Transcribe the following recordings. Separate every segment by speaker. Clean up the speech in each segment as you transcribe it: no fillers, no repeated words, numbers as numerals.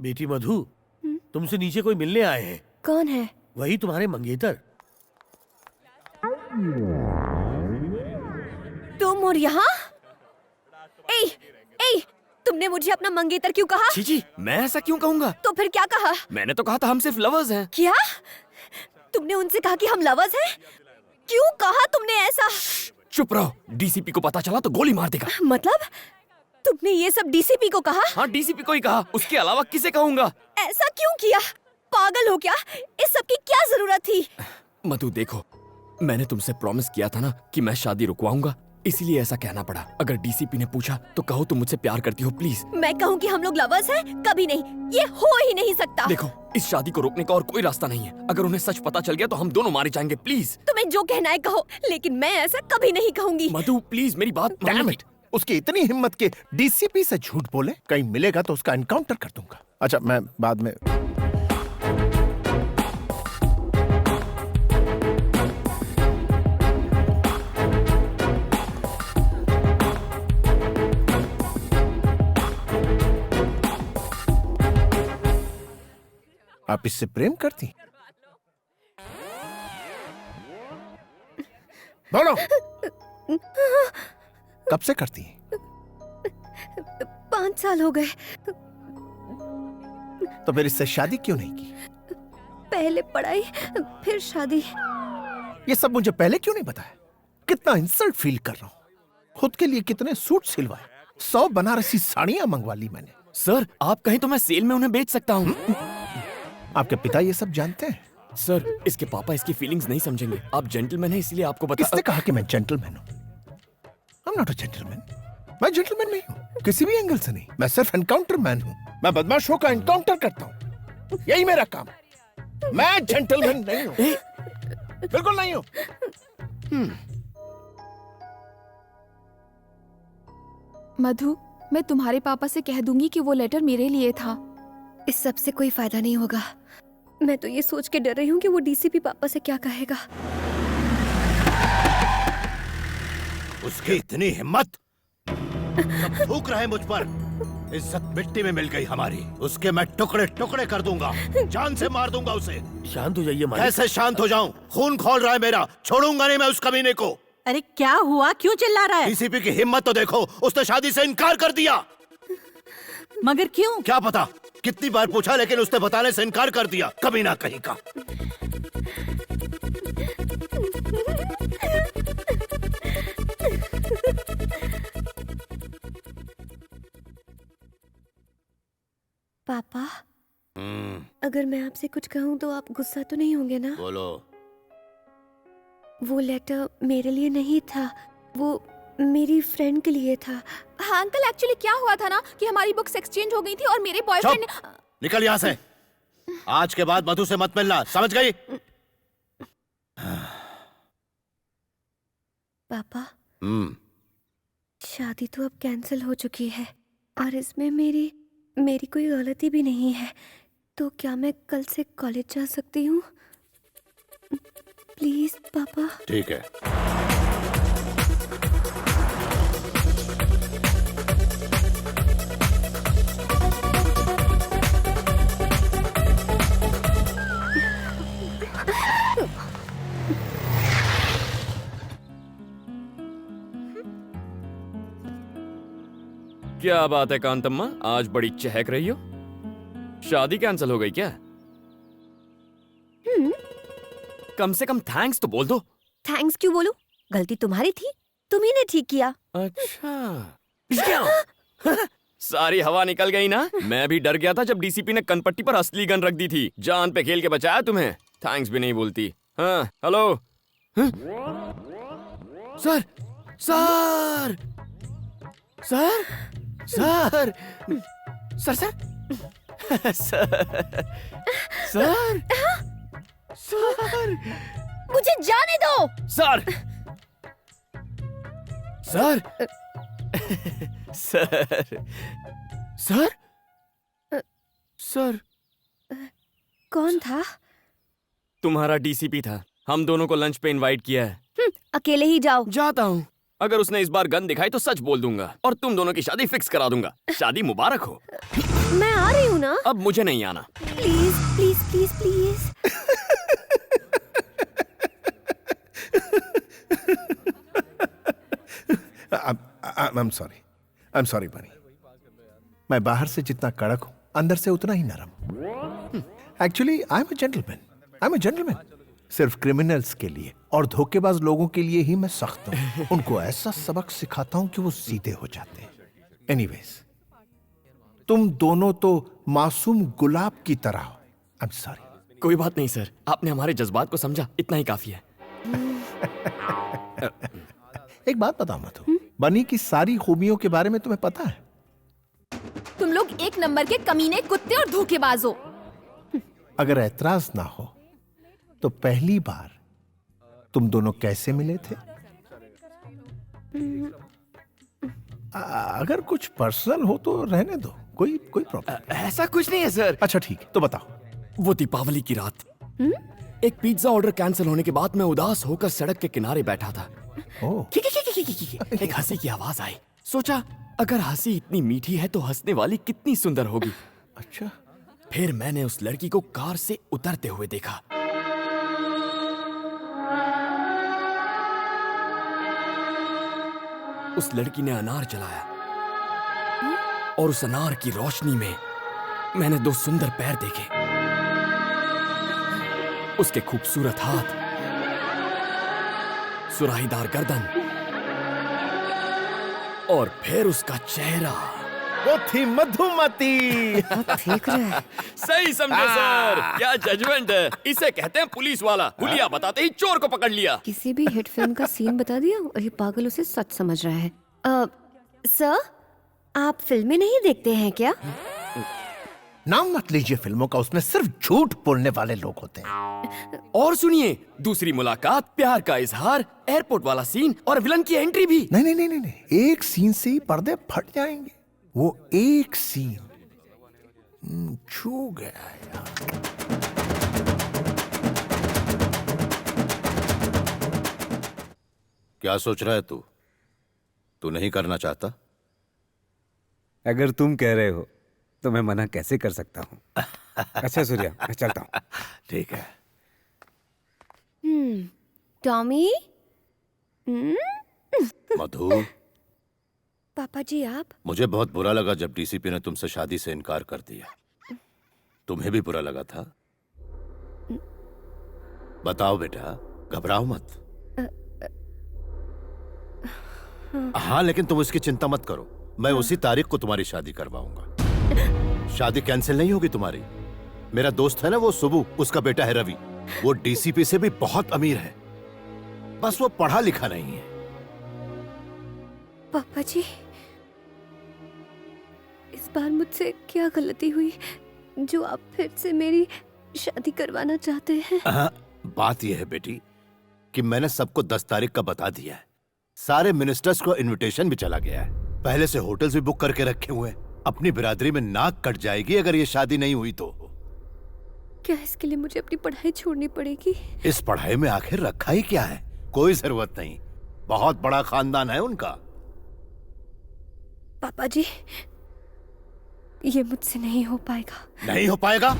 Speaker 1: बेटी मधु, तुमसे नीचे कोई मिलने आए हैं।
Speaker 2: कौन है?
Speaker 1: वही तुम्हारे मंगेतर।
Speaker 2: तुम और यहाँ? ए, ए, तुमने मुझे अपना मंगेतर क्यों कहा?
Speaker 3: जी, मैं ऐसा क्यों कहूँगा?
Speaker 2: तो फिर क्या कहा?
Speaker 3: मैंने तो कहा था हम सिर्फ लवर्स हैं।
Speaker 2: क्या? तुमने उनसे कहा कि हम लवर्स हैं? क्यों कहा तुमने ऐसा?
Speaker 3: चुप रहो, डीसीपी को पता चला तो गोली मार देगा।
Speaker 2: मतलब तुमने ये सब डीसीपी को कहा?
Speaker 3: हाँ, डीसीपी को ही कहा, उसके अलावा किसे कहूँगा?
Speaker 2: ऐसा क्यों किया? पागल हो क्या? इस सब की क्या जरूरत थी?
Speaker 3: मधु देखो, मैंने तुमसे प्रॉमिस किया था ना कि मैं शादी रुकवाऊंगा, इसीलिए ऐसा कहना पड़ा। अगर डीसीपी ने पूछा तो कहो तुम मुझसे प्यार करती हो, प्लीज।
Speaker 2: मैं कहूँ कि हम लोग लवर्स हैं? कभी नहीं, ये हो ही नहीं सकता।
Speaker 3: देखो, इस शादी को रोकने का और कोई रास्ता नहीं है। अगर उन्हें सच पता चल गया तो हम दोनों मारे जाएंगे, प्लीज।
Speaker 2: तुम्हें जो कहना है कहो, लेकिन मैं ऐसा कभी नहीं कहूंगी।
Speaker 3: मधु प्लीज मेरी बात
Speaker 4: Damn
Speaker 3: मानो।
Speaker 4: it! उसकी इतनी हिम्मत के डीसीपी से झूठ बोले, कहीं मिलेगा तो उसका एनकाउंटर कर दूंगा। अच्छा, मैं बाद में। आप इससे प्रेम करती? बोलो, कब से करती हैं?
Speaker 2: 5 साल हो गए।
Speaker 4: तो फिर इससे शादी क्यों नहीं की?
Speaker 2: पहले पढ़ाई, फिर शादी।
Speaker 4: ये सब मुझे पहले क्यों नहीं बताया? कितना इंसल्ट फील कर रहा हूँ। खुद के लिए कितने सूट सिलवाए, 100 बनारसी साड़ियां मंगवा ली मैंने।
Speaker 3: सर, आप कहें तो मैं सेल में उन्हें बेच सकता हूँ।
Speaker 4: आपके पिता ये सब जानते हैं?
Speaker 3: सर, इसके पापा इसकी फीलिंग्स नहीं समझेंगे। आप जेंटलमैन हैं इसलिए आपको बता।
Speaker 4: किसने कहा कि मैं जेंटलमैन हूँ? I am not a gentleman. मैं जेंटलमैन नहीं हूँ, किसी भी एंगल से नहीं। मैं सिर्फ एनकाउंटर मैन हूँ। मैं बदमाशों का एनकाउंटर करता हूँ, यही मेरा काम है। मैं जेंटलमैन नहीं हूँ, बिल्कुल नहीं हूँ।
Speaker 5: मधु, मैं तुम्हारे पापा से कह दूंगी कि वो लेटर मेरे लिए था।
Speaker 2: इस सब से कोई फायदा नहीं होगा। मैं तो ये सोच के डर रही हूँ कि वो डीसीपी पापा से क्या कहेगा।
Speaker 6: उसकी इतनी हिम्मत! सब थूक रहे मुझ पर। इज्जत मिट्टी में मिल गई हमारी। उसके मैं टुकड़े टुकड़े कर दूंगा, जान से मार दूंगा उसे।
Speaker 1: शांत हो जाइए मालिक।
Speaker 6: कैसे शांत हो जाऊं? खून खौल रहा है मेरा। छोड़ूंगा नहीं मैं उस कमीने को।
Speaker 7: अरे क्या हुआ, क्यों चिल्ला रहा है?
Speaker 6: डीसीपी की हिम्मत तो देखो, उसने शादी से इनकार कर दिया।
Speaker 7: मगर क्यों?
Speaker 6: क्या पता, कितनी बार पूछा लेकिन उसने बताने से इनकार कर दिया। कमीना कहीं का।
Speaker 2: पापा, अगर मैं आपसे कुछ कहूँ तो आप गुस्सा तो नहीं होंगे ना?
Speaker 6: बोलो।
Speaker 2: वो लेटर मेरे लिए नहीं था, वो मेरी फ्रेंड के लिए था।
Speaker 5: हाँ अंकल, एक्चुअली क्या हुआ था ना कि हमारी बुक्स एक्सचेंज हो गई थी और मेरे बॉयफ्रेंड ने...
Speaker 6: निकल यहाँ से। आज के बाद मधु से मत मिलना, समझ गई?
Speaker 2: पापा, शादी तो अब कैंसिल हो चुकी है और इसमें मेरी कोई गलती भी नहीं है। तो क्या मैं कल से कॉलेज जा सकती हूँ? प्लीज पापा।
Speaker 6: ठीक है।
Speaker 3: क्या बात है कांतम्मा, आज बड़ी चहक रही हो। शादी कैंसिल हो गई क्या? कम से कम थैंक्स तो बोल दो।
Speaker 2: थैंक्स क्यों बोलूं? गलती तुम्हारी थी, तुम्ही ने ठीक किया।
Speaker 3: अच्छा क्या? सारी हवा निकल गई ना। मैं भी डर गया था जब डीसीपी ने कनपट्टी पर असली गन रख दी थी। जान पे खेल के बचाया तुम्हें। थैंक्स भी नहीं बोलती। हाँ हेलो। हाँ? Sir sir sir sir sir sir sir sir
Speaker 2: मुझे जाने दो।
Speaker 3: Sir sir sir sir sir
Speaker 2: कौन था?
Speaker 3: तुम्हारा डीसीपी था। हम दोनों को लंच पे इनवाइट किया है।
Speaker 2: अकेले ही जाओ।
Speaker 3: जाता हूँ। अगर उसने इस बार गन दिखाई तो सच बोल दूंगा और तुम दोनों की शादी फिक्स करा दूंगा। शादी मुबारक हो।
Speaker 2: मैं आ रही हूँ ना।
Speaker 3: अब मुझे नहीं आना।
Speaker 2: Please please please please.
Speaker 4: I'm sorry. I'm sorry, बनी। मैं बाहर से जितना कड़क हूं, अंदर से उतना ही नरम। Actually I am a gentleman. I am a gentleman. सिर्फ क्रिमिनल्स के लिए और धोखेबाज लोगों के लिए ही मैं सख्त हूं। उनको ऐसा सबक सिखाता हूं कि वो सीधे हो जाते हैं। एनीवेज, तुम दोनों तो मासूम गुलाब की तरह हो। I am sorry.
Speaker 3: कोई बात नहीं सर, आपने हमारे जज्बात को समझा, इतना ही काफी है।
Speaker 4: एक बात बताओ मधु, बनी की सारी खूबियों के बारे में तुम्हें पता है?
Speaker 5: तुम लोग एक नंबर के कमीने, कुत्ते और धोखेबाज हो।
Speaker 4: अगर ऐतराज ना हो तो पहली बार तुम दोनों कैसे मिले थे? अगर कुछ पर्सनल हो तो रहने दो, कोई प्रॉब्लम।
Speaker 3: ऐसा कुछ नहीं है सर।
Speaker 4: अच्छा ठीक है, तो बताओ।
Speaker 3: वो दीपावली की रात एक पिज्जा ऑर्डर कैंसिल होने के बाद मैं उदास होकर सड़क के किनारे बैठा था।
Speaker 4: ओह,
Speaker 3: एक हंसी की आवाज आई। सोचा अगर हंसी इतनी मीठी है तो हंसने वाली कितनी सुंदर होगी।
Speaker 4: अच्छा।
Speaker 3: फिर मैंने उस लड़की को कार से उतरते हुए देखा। उस लड़की ने अनार जलाया और उस अनार की रोशनी में मैंने दो सुंदर पैर देखे। उसके खूबसूरत हाथ, सुराहीदार गर्दन और फिर उसका चेहरा।
Speaker 4: वो थी मधुमती।
Speaker 2: ठीक है।
Speaker 3: सही समझे सर। क्या जजमेंट है। इसे कहते हैं पुलिस वाला। हुलिया बताते ही चोर को पकड़ लिया।
Speaker 2: किसी भी हिट फिल्म का सीन बता दिया और ये पागल उसे सच समझ रहा है। सर, आप फिल्में नहीं देखते हैं क्या?
Speaker 4: नाम मत लीजिए फिल्मों का, उसमें सिर्फ झूठ बोलने वाले लोग होते हैं।
Speaker 3: और सुनिए, दूसरी मुलाकात, प्यार का इजहार, एयरपोर्ट वाला सीन और विलन की एंट्री भी।
Speaker 4: नहीं नहीं नहीं नहीं नहीं, एक सीन से ही पर्दे फट जाएंगे। वो एक सीन छू गया यार।
Speaker 6: क्या सोच रहा है तू? तू नहीं करना चाहता?
Speaker 8: अगर तुम कह रहे हो तो मैं मना कैसे कर सकता हूँ। अच्छा सूर्या, मैं चलता हूँ।
Speaker 6: ठीक है।
Speaker 2: टॉमी।
Speaker 6: मधु,
Speaker 2: पापा जी आप?
Speaker 6: मुझे बहुत बुरा लगा जब डीसीपी ने तुमसे शादी से इनकार कर दिया। तुम्हें भी बुरा लगा था? बताओ बेटा, घबराओ मत। हाँ, लेकिन तुम उसकी चिंता मत करो। मैं उसी तारीख को तुम्हारी शादी करवाऊंगा। शादी कैंसिल नहीं होगी तुम्हारी। मेरा दोस्त है ना वो सुबू, उसका बेटा है रवि। वो डीसीपी से भी बहुत अमीर है, बस वो पढ़ा लिखा नहीं है।
Speaker 2: पापा जी, इस बार मुझसे क्या गलती हुई जो आप फिर से मेरी शादी करवाना चाहते हैं?
Speaker 6: बात यह है बेटी कि मैंने सबको 10 तारीख का बता दिया है। सारे मिनिस्टर्स को इनविटेशन भी चला गया है। पहले से होटल्स भी बुक करके रखे हुए हैं। अपनी बिरादरी में नाक कट जाएगी अगर ये शादी नहीं हुई तो।
Speaker 2: क्या इसके लिए मुझे अपनी पढ़ाई छोड़नी पड़ेगी?
Speaker 6: इस पढ़ाई में आखिर रखा ही क्या है? कोई जरूरत नहीं। बहुत बड़ा खानदान है उनका।
Speaker 2: पापा जी, ये मुझसे नहीं हो पाएगा।
Speaker 6: नहीं हो पाएगा?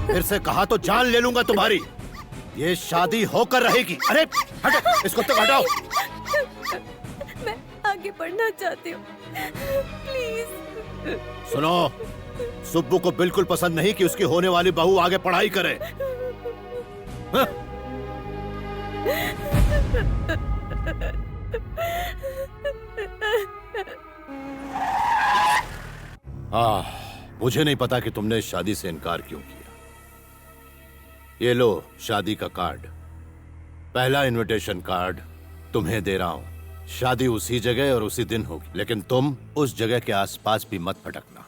Speaker 6: फिर से कहा तो जान ले लूंगा तुम्हारी। ये शादी होकर रहेगी। अरे हटो, इसको तो हटाओ।
Speaker 2: मैं आगे बढ़ना चाहती हूँ, प्लीज।
Speaker 6: सुनो, सुब्बू को बिल्कुल पसंद नहीं कि उसकी होने वाली बहू आगे पढ़ाई करे। मुझे नहीं पता कि तुमने इस शादी से इनकार क्यों किया। ये लो शादी का कार्ड, पहला इनविटेशन कार्ड तुम्हें दे रहा हूं। शादी उसी जगह और उसी दिन होगी, लेकिन तुम उस जगह के आसपास भी मत भटकना।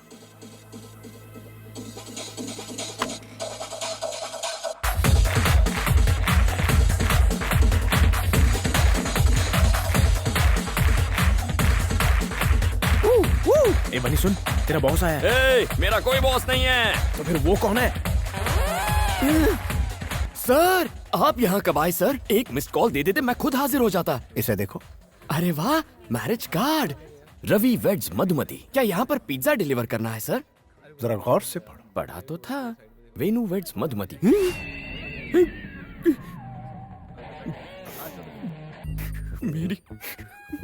Speaker 1: ए बनी सुन, तेरा बॉस आया है।
Speaker 3: ए, मेरा कोई बॉस नहीं है।
Speaker 1: तो फिर वो कौन है?
Speaker 3: सर, आप यहाँ कब आए सर? एक मिस्ड कॉल दे देते मैं खुद हाजिर हो जाता।
Speaker 4: इसे देखो।
Speaker 3: अरे वाह, marriage card. Ravi weds Madhumati. क्या यहाँ पर पिज्जा डिलीवर करना है सर?
Speaker 4: जरा गौर से पढ़ो।
Speaker 3: पढ़ा तो था, वेनु वेड्स मधुमती।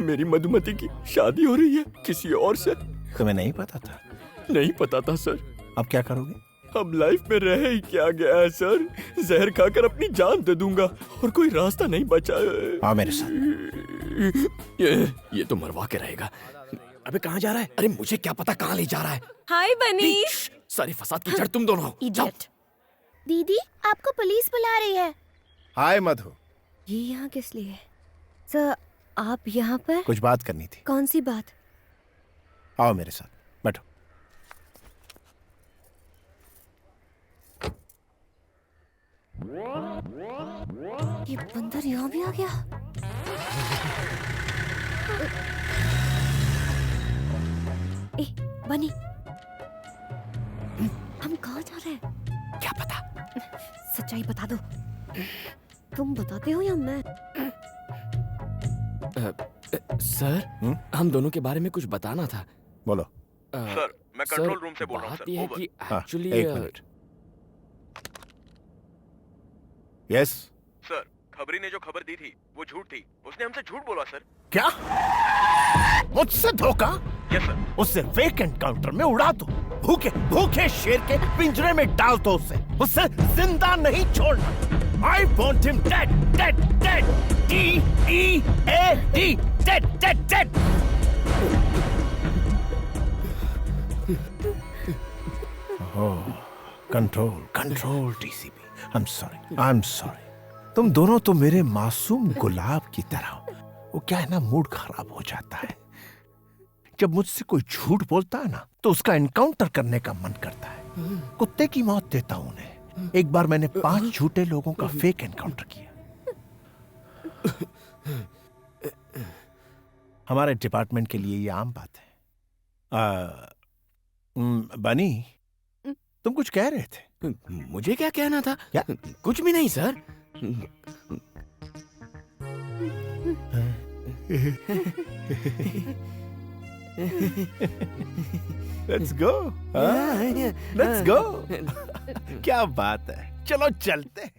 Speaker 3: मेरी मधुमती की शादी हो रही है किसी और से।
Speaker 4: तुम्हें नहीं पता था?
Speaker 3: नहीं पता था सर।
Speaker 4: अब क्या करोगे?
Speaker 3: अब लाइफ में रह ही क्या गया है सर, जहर खाकर अपनी जान दे दूंगा और कोई रास्ता नहीं बचा।
Speaker 4: आओ मेरे साथ।
Speaker 3: ये तो मरवा के रहेगा।
Speaker 1: अबे कहाँ जा रहा है?
Speaker 3: अरे मुझे क्या पता कहाँ ले जा रहा है।
Speaker 2: हाय बनी।
Speaker 3: सारे फसाद की जड़ तुम दोनों हो। जाओ।
Speaker 2: दीदी आपको पुलिस बुला रही है।
Speaker 4: हाय मधु।
Speaker 2: ये यहाँ किस लिए? सर आप यहाँ पर?
Speaker 4: कुछ बात करनी थी।
Speaker 2: कौन सी बात?
Speaker 4: आओ मेरे साथ, बैठो।
Speaker 2: ये बंदर यहाँ भी आ गया। ए बनी, हम कहाँ जा रहे हैं?
Speaker 3: क्या पता?
Speaker 2: सच्चाई बता दो। तुम बताते हो या मैं?
Speaker 3: सर हम दोनों के बारे में कुछ बताना था।
Speaker 4: बोलो।
Speaker 3: सर मैं कंट्रोल रूम से बोल रहा हूँ। बात यह है कि
Speaker 4: हाँ,
Speaker 3: एक्चुअली
Speaker 4: एक मिनट। यस
Speaker 1: सर, खबरी ने जो खबर दी थी वो झूठ थी। उसने हमसे झूठ बोला सर।
Speaker 4: क्या? मुझसे धोखा?
Speaker 1: Yes sir.
Speaker 4: उससे फेक एनकाउंटर में उड़ा दो। भूखे भूखे शेर के पिंजरे में डाल दो उसे जिंदा नहीं छोड़ना। I want him dead dead dead. DEAD dead dead dead. Control control DCP। I am sorry. तुम दोनों तो मेरे मासूम गुलाब की तरह हो। वो क्या है ना, मूड खराब हो जाता है जब मुझसे कोई झूठ बोलता है ना, तो उसका एनकाउंटर करने का मन करता है। कुत्ते की मौत देता हूं उन्हें। एक बार मैंने 5 झूठे लोगों का फेक एनकाउंटर किया। हमारे डिपार्टमेंट के लिए ये आम बात है। बनी, तुम कुछ कह रहे थे?
Speaker 3: मुझे क्या कहना था?
Speaker 4: क्या?
Speaker 3: कुछ भी नहीं sir.
Speaker 4: Let's go. Let's go. क्या बात है, चलो चलते हैं।